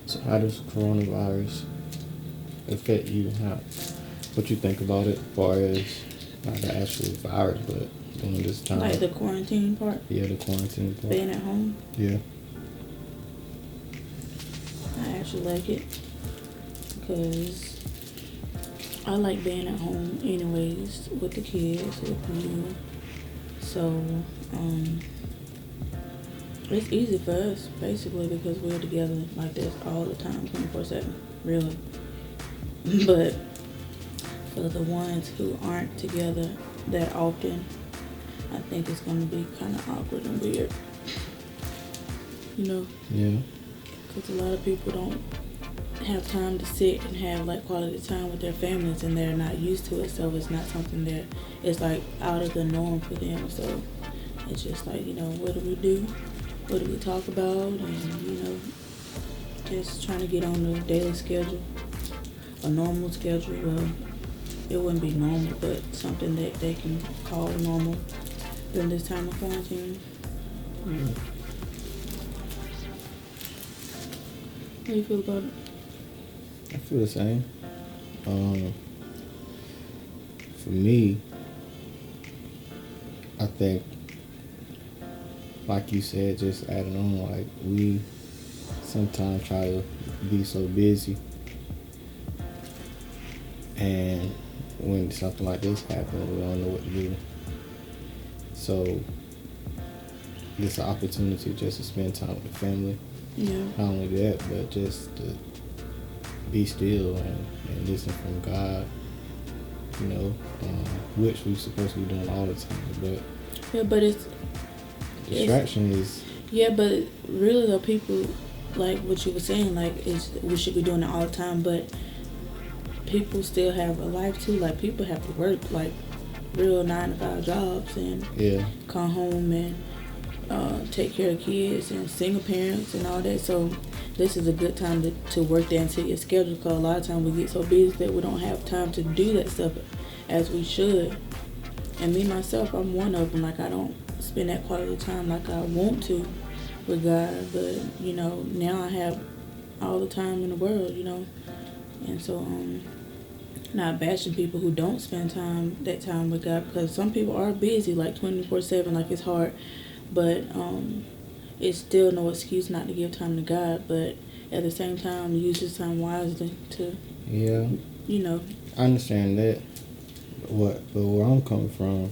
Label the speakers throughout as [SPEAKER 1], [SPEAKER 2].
[SPEAKER 1] So how does coronavirus affect you? What you think about it, as far as not the actual virus, but during this time?
[SPEAKER 2] Like the quarantine part?
[SPEAKER 1] Yeah, the quarantine part.
[SPEAKER 2] Being at home?
[SPEAKER 1] Yeah.
[SPEAKER 2] I actually like it because I like being at home anyways with the kids, with you. So, it's easy for us, basically, because we're together like this all the time, 24/7, really. But for the ones who aren't together that often, I think it's going to be kind of awkward and weird. You know?
[SPEAKER 1] Yeah.
[SPEAKER 2] Because a lot of people don't have time to sit and have like quality time with their families, and they're not used to it, so it's not something that is like out of the norm for them. So it's just like, what do we do? What do we talk about? And just trying to get on the daily schedule, a normal schedule. Well, it wouldn't be normal, but something that they can call normal during this time of quarantine.
[SPEAKER 1] Mm.
[SPEAKER 2] How do you feel about it?
[SPEAKER 1] I feel the same. For me, I think, like you said, just adding on, like, we sometimes try to be so busy, and when something like this happens, we don't know what to do. So it's an opportunity just to spend time with the family.
[SPEAKER 2] Yeah.
[SPEAKER 1] Not only that, but just to be still and listen from God, which we're supposed to be doing all the time.
[SPEAKER 2] But
[SPEAKER 1] distraction is...
[SPEAKER 2] Yeah, but really though, people, like what you were saying, like, we should be doing it all the time, but people still have a life too. Like, people have to work, like, real 9-to-5 jobs, and come home and take care of kids and single parents and all that. So this is a good time to work that into your schedule, because a lot of times we get so busy that we don't have time to do that stuff as we should. And me, myself, I'm one of them. Like, I don't spend that quality time like I want to with God, but, now I have all the time in the world, And so, not bashing people who don't spend that time with God, because some people are busy, like 24/7, like it's hard. But it's still no excuse not to give time to God, but at the same time, use this time wisely to,
[SPEAKER 1] I understand that. But where I'm coming from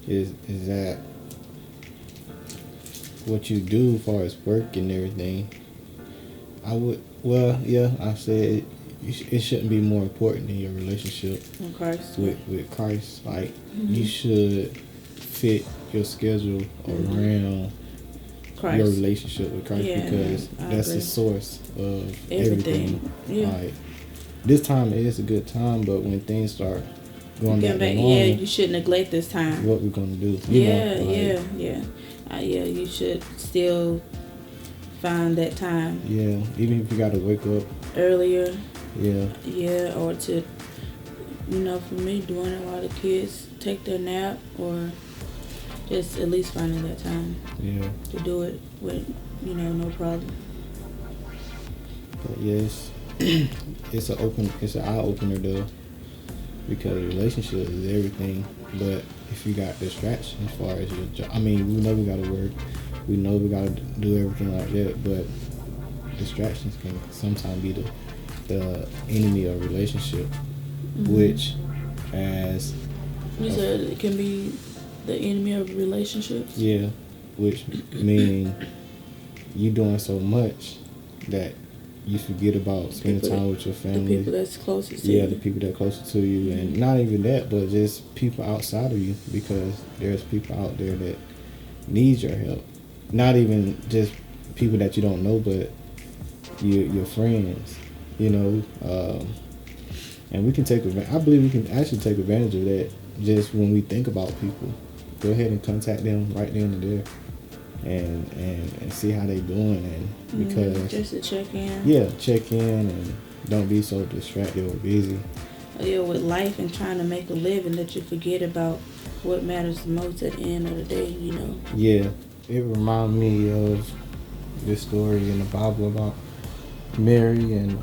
[SPEAKER 1] is that what you do as far as work and everything, I said it shouldn't be more important than your relationship
[SPEAKER 2] with Christ.
[SPEAKER 1] With Christ. Like, you should fit your schedule around Christ. Your relationship with Christ, because that's the source of everything.
[SPEAKER 2] Yeah.
[SPEAKER 1] Like, this time is a good time, but when things start going back to normal,
[SPEAKER 2] you should neglect this time.
[SPEAKER 1] What we're gonna do?
[SPEAKER 2] You should still find that time.
[SPEAKER 1] Yeah, even if you gotta wake up
[SPEAKER 2] earlier.
[SPEAKER 1] Yeah.
[SPEAKER 2] Yeah, or to, for me, doing it while the kids take their nap, or just at least finding that time.
[SPEAKER 1] Yeah.
[SPEAKER 2] To do it with, no problem.
[SPEAKER 1] But yes, it's an eye opener though, because relationship is everything. But if you got distractions as far as your job, we know we gotta work, we know we gotta do everything like that, but distractions can sometimes be the enemy of relationship, which, as
[SPEAKER 2] you said, it can be the enemy of relationships.
[SPEAKER 1] Yeah, which meaning you doing so much that you forget about spending time with your family.
[SPEAKER 2] The people that's closest to you.
[SPEAKER 1] Yeah, the people that closest to you, and not even that, but just people outside of you, because there's people out there that need your help. Not even just people that you don't know, but your friends. And we can I believe we can actually take advantage of that just when we think about people. Go ahead and contact them right then and there, and see how they doing, and because
[SPEAKER 2] just to check in.
[SPEAKER 1] Yeah, check in, and don't be so distracted or busy.
[SPEAKER 2] Yeah, with life and trying to make a living, that you forget about what matters the most at the end of the day. Yeah,
[SPEAKER 1] it reminds me of this story in the Bible about Mary and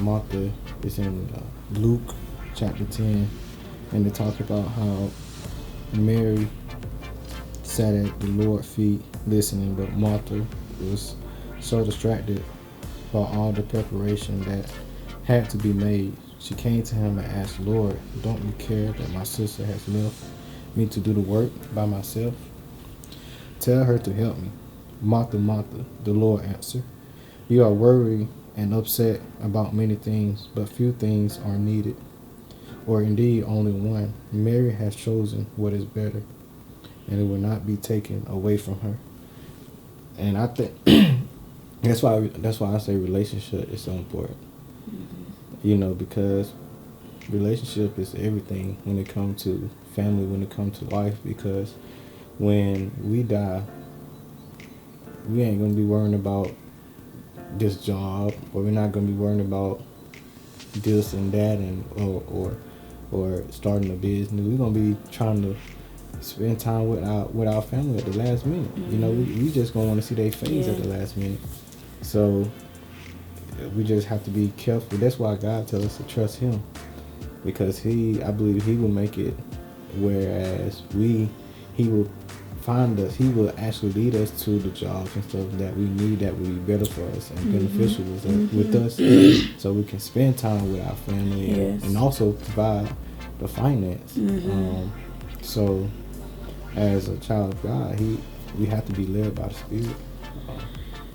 [SPEAKER 1] Martha is in Luke chapter 10, and they talk about how Mary sat at the Lord's feet listening, but Martha was so distracted by all the preparation that had to be made. She came to him and asked, Lord, don't you care that my sister has left me to do the work by myself? Tell her to help me. Martha, Martha, the Lord answered, you are worried and upset about many things, but few things are needed, or indeed only one. Mary has chosen what is better, and it will not be taken away from her. And I think that's why I say relationship is so important. Because relationship is everything when it comes to family, when it comes to life. Because when we die, we ain't gonna be worrying about this job, or we're not gonna be worrying about this and that, and or starting a business. We're gonna be trying to spend time with our family at the last minute. We just gonna want to see their face at the last minute. So we just have to be careful. That's why God tells us to trust Him, because I believe He will make it. Whereas He will find us. He will actually lead us to the jobs and stuff that we need, that will be better for us and beneficial with us, so we can spend time with our family and also provide the finance. So as a child of God, we have to be led by the Spirit.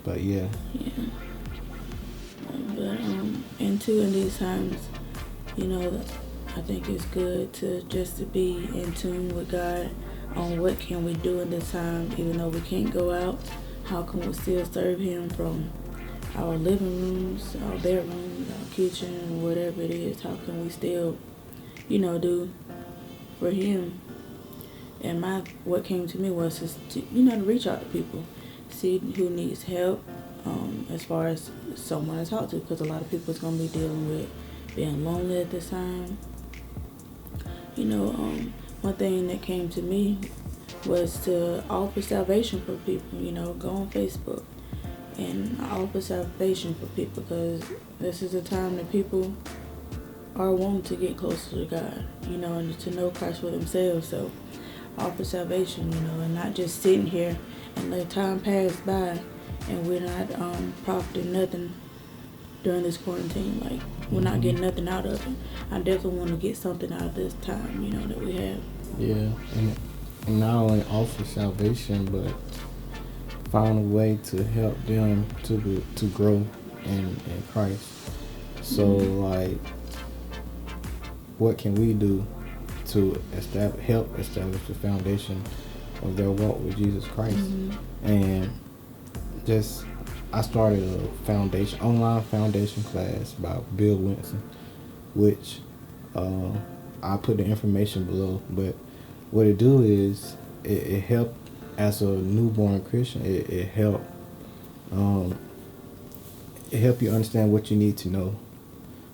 [SPEAKER 1] But
[SPEAKER 2] and too, in these times, I think it's good to be in tune with God on what can we do in this time, even though we can't go out. How can we still serve Him from our living rooms, our bedrooms, our kitchen, whatever it is? How can we still, do for Him? And what came to me was just to reach out to people, see who needs help, as far as someone to talk to, because a lot of people is going to be dealing with being lonely at this time. One thing that came to me was to offer salvation for people. Go on Facebook and offer salvation for people, because this is a time that people are wanting to get closer to God, and to know Christ for themselves. So offer salvation, and not just sitting here and let time pass by and we're not profiting nothing during this quarantine. Like, we're not getting nothing out of it. I definitely want to get something out of this time, that we have.
[SPEAKER 1] Yeah, and not only offer salvation, but find a way to help them to grow in Christ. So, like, what can we do to help establish the foundation of their walk with Jesus Christ? And I started a online foundation class by Bill Winston, which I put the information below. But what it do is it help as a newborn Christian. It help you understand what you need to know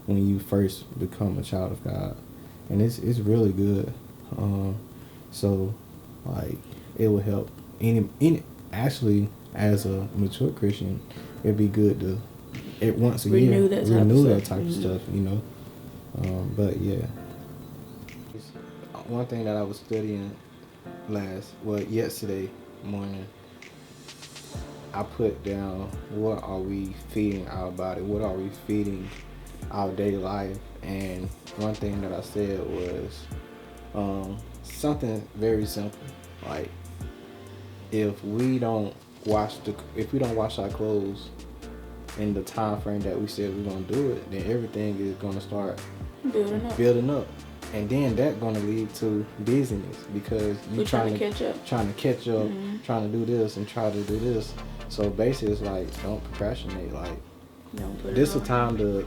[SPEAKER 1] when you first become a child of God, and it's really good. So, like, it will help any actually, as a mature Christian, it'd be good to once a year renew that type of stuff, but yeah, one thing that I was studying yesterday morning, I put down, what are we feeding our body? What are we feeding our daily life? And one thing that I said was something very simple, like, if we don't wash our clothes in the time frame that we said we're gonna do it, then everything is gonna start building up, and then that's gonna lead to busyness, because you're trying to catch up, trying to do this and try to do this. So basically, it's like, don't procrastinate. Like, this is a time to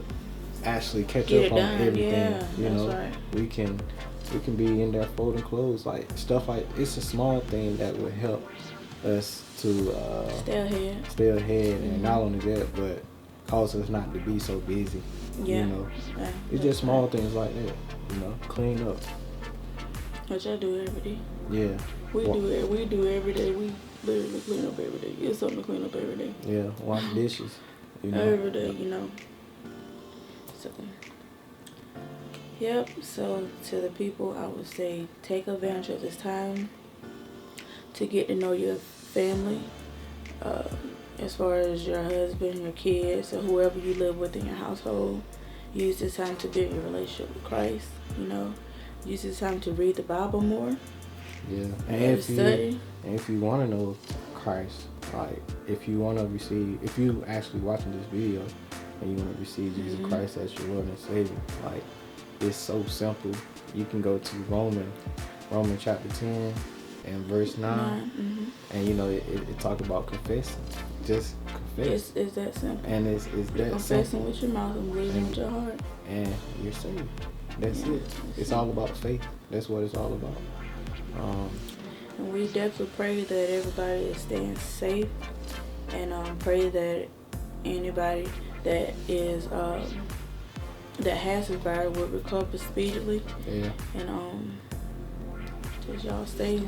[SPEAKER 1] actually catch up on everything. Right. We can be in there folding clothes, like stuff like, it's a small thing that would help us to stay ahead, and not only that, but cause us not to be so busy. It's just small things like that. Clean up.
[SPEAKER 2] Which I do every day.
[SPEAKER 1] Yeah.
[SPEAKER 2] We do every day. We literally clean up every day. It's something to clean up every day.
[SPEAKER 1] Yeah, wash dishes.
[SPEAKER 2] Every day, you know. So, yep. So to the people, I would say take advantage of this time to get to know your family, uh, as far as your husband, your kids, or whoever you live with in your household. Use this time to build your relationship with Christ. You know, use this time to read the Bible more.
[SPEAKER 1] Yeah,
[SPEAKER 2] and study.
[SPEAKER 1] And if you want to know Christ, like if you want to receive, if you actually watching this video and you want to receive Jesus Christ as your Lord and Savior, like it's so simple. You can go to Romans chapter 10 and verse 9, and you know it talk about confessing. Just confess.
[SPEAKER 2] It's that simple.
[SPEAKER 1] And it's that
[SPEAKER 2] confessing
[SPEAKER 1] simple.
[SPEAKER 2] with your mouth and believing with your heart.
[SPEAKER 1] And you're saved. That's it. It's all about faith. That's what it's all about.
[SPEAKER 2] And we definitely pray that everybody is staying safe, and pray that anybody that is that has this virus will recover speedily.
[SPEAKER 1] Yeah.
[SPEAKER 2] And just y'all stay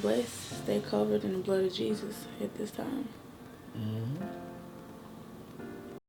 [SPEAKER 2] blessed, stay covered in the blood of Jesus at this time.